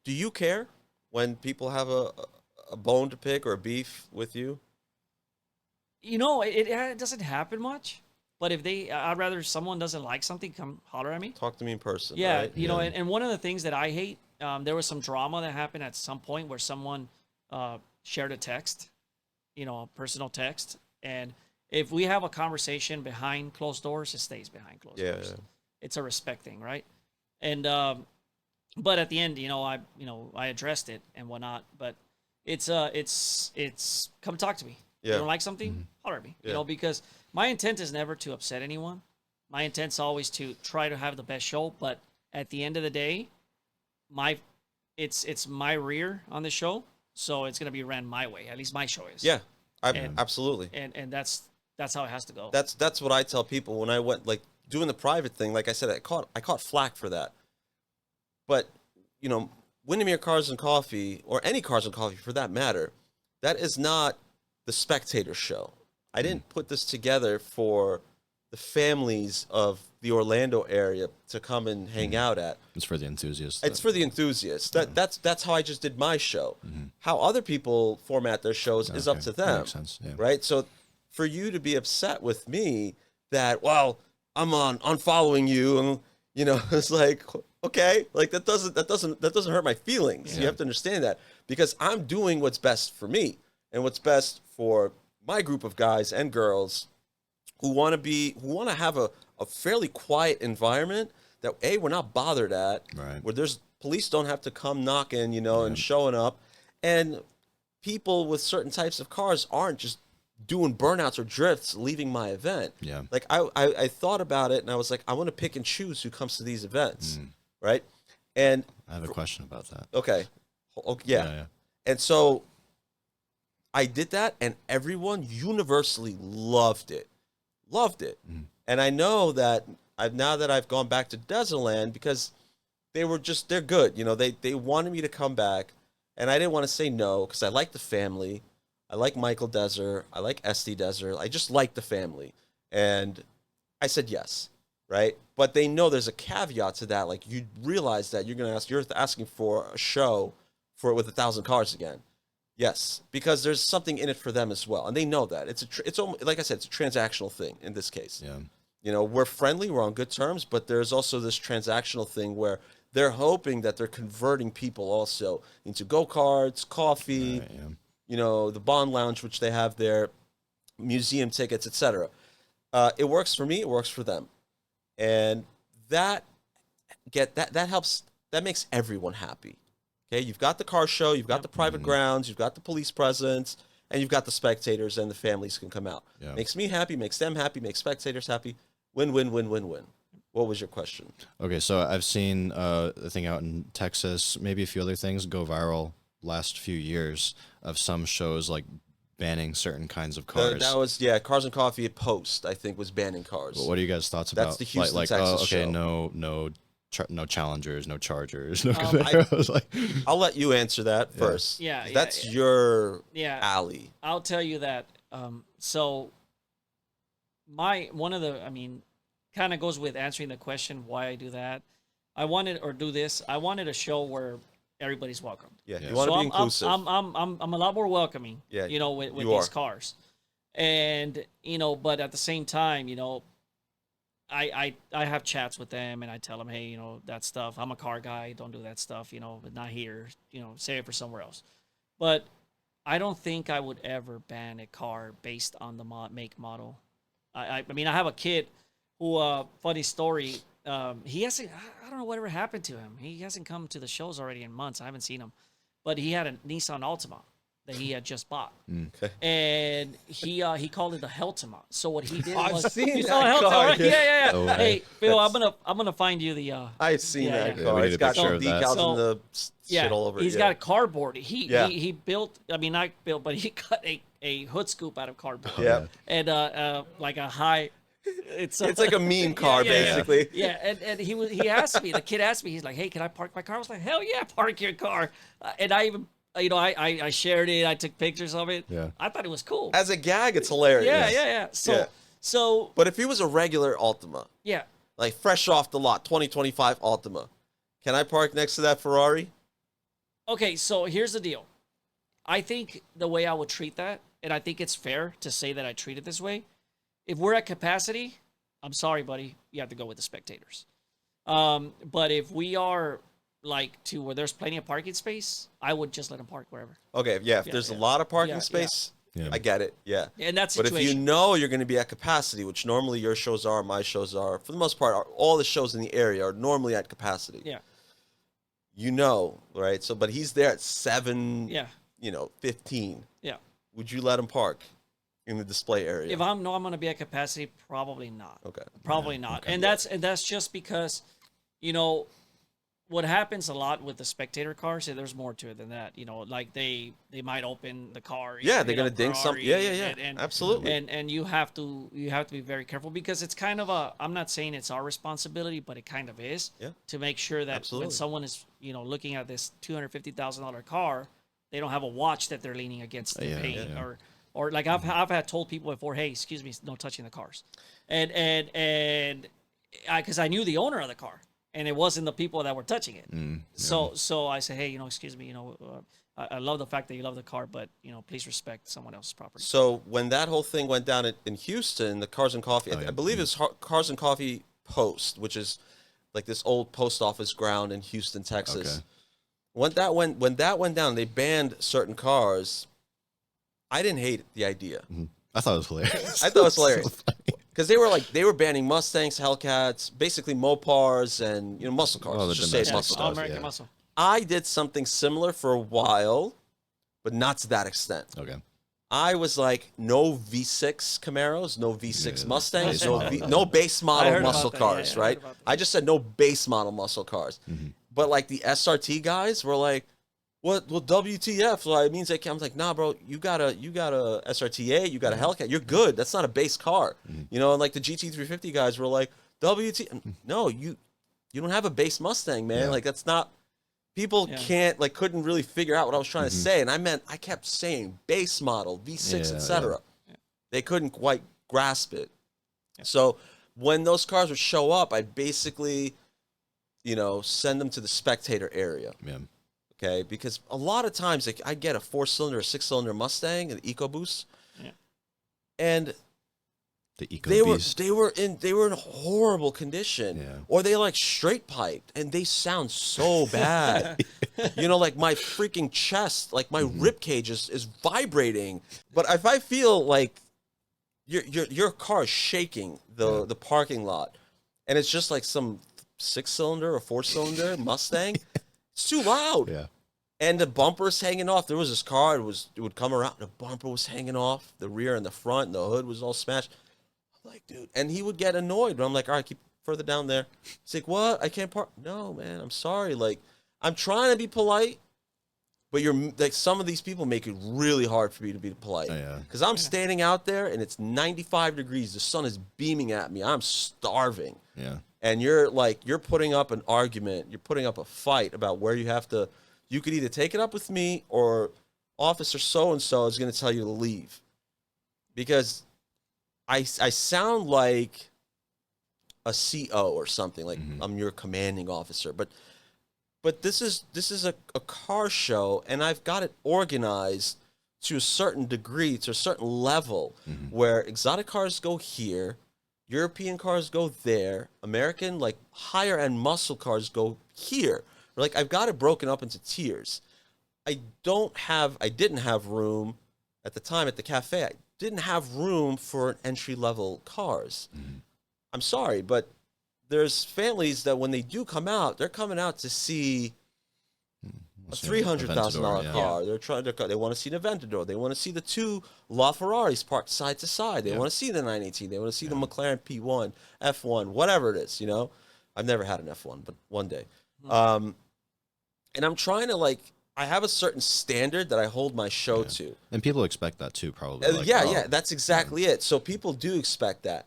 Do you care when people have a bone to pick or a beef with you? It doesn't happen much. But if I'd rather someone doesn't like something, come holler at me. Talk to me in person, Yeah, right? Yeah. and one of the things that I hate, there was some drama that happened at some point where someone shared a text, a personal text, and if we have a conversation behind closed doors, it stays behind closed Yeah, doors. yeah. It's a respect thing, right? And but at the end, I addressed it and whatnot. But it's come talk to me. You Yeah. don't like something, holler at me. Yeah. Because my intent is never to upset anyone. My intent's always to try to have the best show. But at the end of the day, my it's my rear on the show, so it's gonna be ran my way. At least my show is. Yeah, And absolutely. and that's how it has to go. That's what I tell people when I went like doing the private thing. Like I said, I caught flack for that. But Windermere Cars and Coffee, or any Cars and Coffee for that matter, that is not the spectator show. I didn't put this together for the families of the Orlando area to come and hang out at. It's for the enthusiasts. It's for the enthusiasts. That's how I just did my show. How other people format their shows is up to That them. makes sense. Yeah. Right? So for you to be upset with me that, well, I'm unfollowing you, and it's like, okay, like that doesn't hurt my feelings. You have to understand that, because I'm doing what's best for me and what's best for my group of guys and girls who want to have a fairly quiet environment that we're not bothered at, Right. where there's police don't have to come knocking, and showing up, and people with certain types of cars aren't just doing burnouts or drifts leaving my event. Yeah. Like I thought about it, and I was like, I want to pick and choose who comes to these events, right? And I have a question about that. okay, yeah. And so I did that, and everyone universally loved it. And I know that now that I've gone back to Desertland, because they're good. They wanted me to come back, and I didn't want to say no, because I like the family. I like Michael Desert. I like SD Desert. I just like the family. And I said yes, right? But they know there's a caveat to that. Like, you realize that you're asking for a show with 1,000 cars again. Yes, because there's something in it for them as well, and they know that. It's almost, like I said, it's a transactional thing in this case. Yeah. We're friendly, we're on good terms, but there's also this transactional thing where they're hoping that they're converting people also into go-karts, coffee, Right, yeah. the Bond Lounge, which they have there, museum tickets, etc. It works for me, it works for them, and that helps. That makes everyone happy. Okay, you've got the car show, you've got the private grounds, you've got the police presence, and you've got the spectators, and the families can come out. Yeah. Makes me happy, makes them happy, makes spectators happy. Win, win, win, win, win. What was your question? Okay, so I've seen a thing out in Texas, maybe a few other things go viral last few years of some shows like banning certain kinds of cars. That was Cars and Coffee Post, I think, was banning cars. What are you guys' thoughts about? That's the Houston, like Texas okay, show. no Challengers, no Chargers, no. I'll let you answer that first. Yeah, That's your Yeah. alley. I'll tell you that. So kind of goes with answering the question why I do that. I wanted a show where everybody's welcome. Yeah, Yeah. you want to So be inclusive. I'm a lot more welcoming. Yeah, with you these are. cars, and but at the same time, I have chats with them, and I tell them, hey, that stuff. I'm a car guy. Don't do that stuff. But not here. Save it for somewhere else. But I don't think I would ever ban a car based on the make model. I mean, I have a kid who, funny story, he hasn't, I don't know whatever happened to him. He hasn't come to the shows already in months. I haven't seen him. But he had a Nissan Altima that he had just bought. Okay. And he called it the Heltima. So what he did I've was... seen You that saw Heltima, car, right? yeah. Yeah. Oh, Hey, Phil, I'm gonna find you the... I've seen Yeah, that yeah. car. Yeah, we It's need a got picture some of that. decals So- and the shit all over it. He's yeah. got a cardboard. He Yeah. he built. I mean, not built, but he cut a hood scoop out of cardboard. Yeah. And like a high. It's like a meme car, basically. Yeah, and he asked me. The kid asked me. He's like, "Hey, can I park my car?" I was like, "Hell yeah, park your car." And I even, I shared it. I took pictures of it. Yeah. I thought it was cool. As a gag, it's hilarious. Yeah. So Yeah. so But if he was a regular Altima, yeah. like fresh off the lot, 2025 Altima, can I park next to that Ferrari? Okay, so here's the deal. I think the way I would treat that, and I think it's fair to say that I treat it this way. If we're at capacity, I'm sorry, buddy, you have to go with the spectators. But if we are like to where there's plenty of parking space, I would just let them park wherever. Okay, yeah. If there's a lot of parking Yeah, space, yeah. I get it. Yeah. In that But if you situation, know you're going to be at capacity, which normally your shows are, my shows are, for the most part, all the shows in the area are normally at capacity. yeah, You know, right? So, but he's there at 7, yeah, 15. yeah. Would you let him park in the display area? If I'm going to be at capacity, probably not. Okay. Probably not. And that's just because, what happens a lot with the spectator cars, there's more to it than that. Like they might open the car. Yeah, they're gonna ding something. Yeah. Absolutely. And you have to be very careful, because it's kind of I'm not saying it's our responsibility, but it kind of is. Yeah. To make sure that Absolutely. when someone is looking at this $250,000 car, they don't have a watch that they're leaning against the paint or like I've had told people before, hey, excuse me, no touching the cars, and because I knew the owner of the car. And it wasn't the people that were touching it. So I said, hey, excuse me, I love the fact that you love the car, but please respect someone else's property. So when that whole thing went down in Houston, the Cars and Coffee, I believe it's Cars and Coffee Post, which is like this old post office ground in Houston, Texas. Okay. When that went down, they banned certain cars. I didn't hate the idea. I thought it was hilarious. I thought it was hilarious. Because they were banning Mustangs, Hellcats, basically Mopars, and muscle cars. Oh, the Just say domestic muscle stuff, cars. American Muscle. I did something similar for a while, but not to that extent. Okay. I was like, no V6 Camaros, no V6 Mustangs, base model, no base I model heard muscle about that, cars, yeah, I heard right? about that. I just said no base model muscle cars. But like the SRT guys were like, what? Well, WTF? So it means I'm like, nah, bro, you got a SRTA, you got a Hellcat, you're good. That's not a base car, And like the GT350 guys were like, no, you don't have a base Mustang, man. Yeah. Like that's not. People couldn't really figure out what I was trying to say, and I kept saying base model, V6, etc. Yeah. They couldn't quite grasp it. Yeah. So when those cars would show up, I basically, send them to the spectator area. Yeah. Okay, because a lot of times I get a 4-cylinder or 6-cylinder Mustang, an EcoBoost, and The they were in horrible condition, or they like straight piped, and they sound so bad. Like my freaking chest, like my rib cage is vibrating. But if I feel like your car is shaking the parking lot, and it's just like some 6-cylinder or 4-cylinder Mustang. It's too loud. Yeah. And the bumper's hanging off. There was this car, it would come around, the bumper was hanging off, the rear and the front, and the hood was all smashed. I'm like, dude. And he would get annoyed, but I'm like, all right, keep further down there. He's like, what? I can't park. No, man, I'm sorry. Like, I'm trying to be polite, but you're like, some of these people make it really hard for me to be polite. Oh, yeah. Because I'm standing out there and it's 95 degrees. The sun is beaming at me. I'm starving. Yeah. And you're putting up an argument, you're putting up a fight about where you could either take it up with me or Officer so-and-so is going to tell you to leave. Because I sound like a CO or something, like I'm your commanding officer. But this is a car show, and I've got it organized to a certain degree, to a certain level, where exotic cars go here, European cars go there, American, like, higher-end muscle cars go here. Like, I've got it broken up into tiers. I didn't have room at the time at the cafe. I didn't have room for entry-level cars. I'm sorry, but there's families that when they do come out, they're coming out to see a $300,000 car. They want to see the Aventador. They want to see the 2 LaFerraris parked side to side. They want to see the 918. They want to see the McLaren P1, F1, whatever it is. I've never had an F1, but one day. And I'm trying to I have a certain standard that I hold my show to. And people expect that too, probably. That's exactly it. So people do expect that.